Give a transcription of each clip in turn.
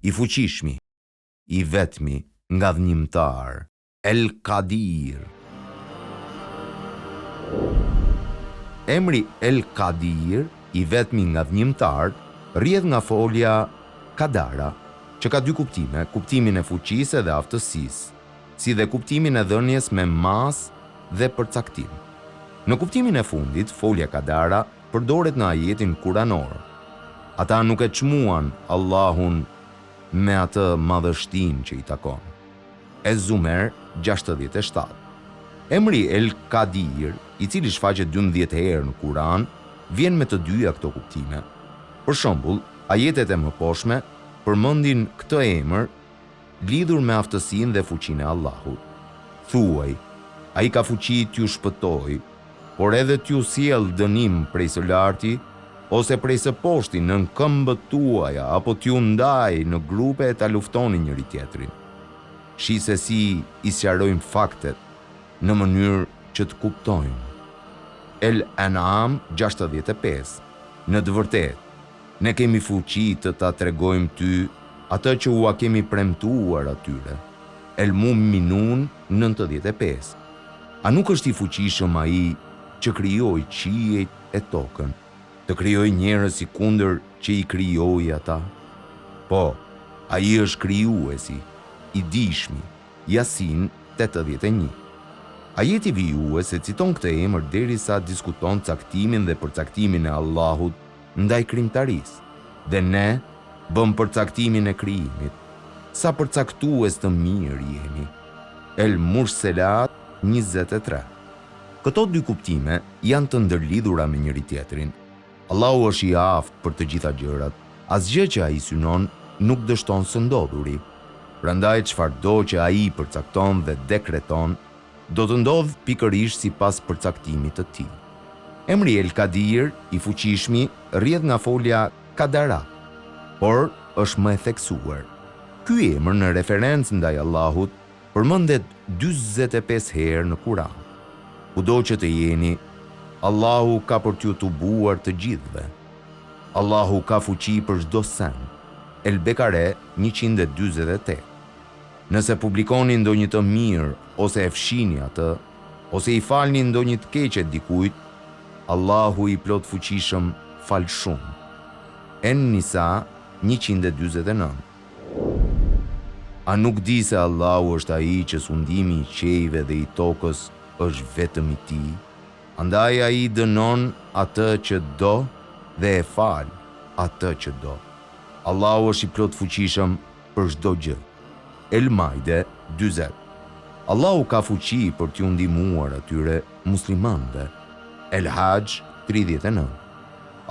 i fuqishmi, i vetmi nga dhënjimtar, El Qadir. Emri El Qadir, i vetmi nga dhënjimtar, rrjedh nga folja Qadara, që ka dy kuptime, kuptimin e fuqisë dhe aftësisë, si dhe kuptimin e dhënies me mas dhe përcaktim. Në kuptimin e fundit, folja Qadara përdoret në ajetin kuranor. Ata nuk e çmuan Allahun me atë madhështinë që i takon. Ez-Zumer 67. Emri El Qadir, i cili shfaqet 12 herë në Kur'an, vjen me të dyja këto kuptime. Për shembull, ajetet e mëposhme përmendin këtë emër lidhur me aftësinë dhe fuqinë e Allahut. Thuaj, ai ka fuqi t'ju shpëtoj, por edhe t'ju sjell dënim prej së larti ose prej së poshti nën këmbët tuaja, apo t'ju ndaj në grupe e ta luftoni njëri tjetrin. Shi se si i sqarojmë faktet në mënyrë që të kuptojmë. El An'am 65. Në të vërtetë, ne kemi fuqi të ta tregojmë ty atë që ua kemi premtuar atyre. El Mu'minun 95. A nuk është i fuqishëm ai që krijoi qiejt e tokën, të krijoi njerëz si kundër që i krijoi ata? Po, ai është krijuesi, i dijshmi. Yasin 81. Ajeti vijues e citon këtë emër derisa diskuton caktimin dhe përcaktimin e Allahut ndaj krijimtarisë, dhe ne bëm përcaktimin e krijimit. Sa përcaktues të mirë jemi. El Murselat 23. Këto dy kuptime janë të ndërlidhura me njëri tjetrin. Allahu është i aftë për të gjitha gjërat. Asgjë që ai synon nuk dështon së ndodhuri. Prandaj çfarëdo që ai përcakton dhe dekreton, do të ndodh pikërisht sipas përcaktimit të tij. Emri El Qadir, i fuqishmi, rrjedh nga folja Qadara, por është më e theksuar. Ky emër në referencë ndaj Allahut përmendet 45 herë në Kur'an. Kudo që të jeni, Allahu ka për t'ju tubuar të gjithëve. Allahu ka fuqi për çdo sen. El Bekare 148. Nëse publikoni ndonjë të mirë ose e fshini atë, ose i falni ndonjë të keqe dikujt, Allahu i plot fuqishëm fal shumë. En-Nisa 149. A nuk di se Allahu është ai që sundimi i qejve dhe i tokës është vetëm i tij? Andaj ai dënon atë që do dhe e fal atë që do. Allahu është i plot fuqishëm për çdo gjë. El Maide 40. Allahu ka fuqi për t'ju ndihmuar atyre muslimanëve. El Hajj 39.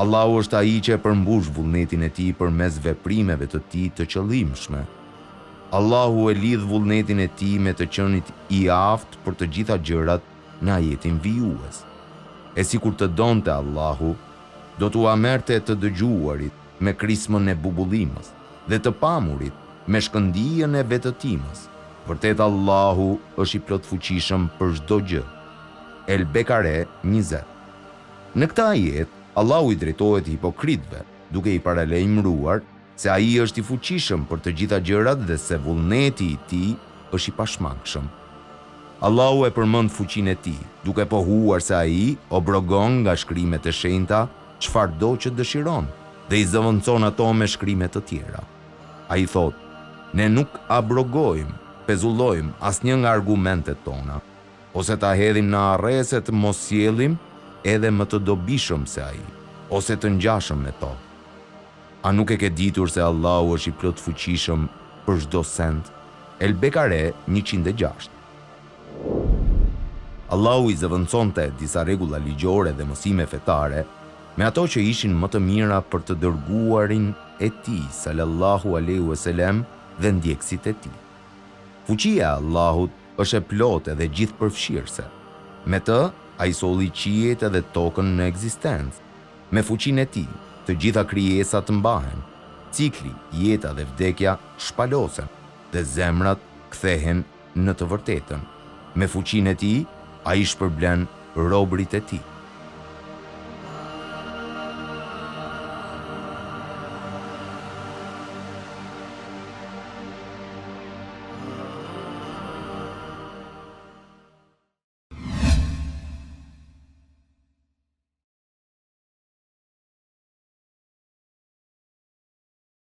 Allahu është ai që e përmbush vullnetin e tij përmes veprimeve të tij të qëllimshme. Allahu e lidh vullnetin e tij me të qenit i aftë për të gjitha gjërat në ajetin vijues. E sikur të donte Allahu, do t'u amerte të dëgjuarit me krismën e bubullimës dhe të pamurit me shkëndijën e vetëtimës. Vërtet Allahu është i plot fuqishëm për çdo gjë. El Bekare 20. Në këtë ajet, Allahu i drejtohet hipokritëve, duke i paralajmëruar se ai është i fuqishëm për të gjitha gjërat dhe se vullneti i tij është i pashmangshëm. Allahu e përmend fuqinë e tij, duke pohuar se ai obrogon nga shkrimet e shenjta çfarëdo që dëshiron dhe i zëvendëson ato me shkrime të tjera. Ai thotë: ne nuk abrogojmë, pezullojmë asnjë nga argumentet tona, ose ta hedhim në arrese të mos sjellim edhe më të dobishëm se ai, ose të ngjashëm me to. A nuk e ke ditur se Allahu është i plot fuqishëm për çdo send? El Bekare 106. Allahu i zëvendësonte disa rregulla ligjore dhe mësime fetare me ato që ishin më të mira për të dërguarin e tij sallallahu alaihi wasallam dhe ndjekësit e tij. Fuqia e Allahut është e plotë dhe gjithëpërfshirëse. Me të, ai solli qiejt edhe tokën në ekzistencë. Me fuqinë e tij, të gjitha krijesat mbahen, cikli, jeta dhe vdekja shpalosen dhe zemrat kthehen në të vërtetën. Me fuqinë e tij, ai shpërblen robërit e tij.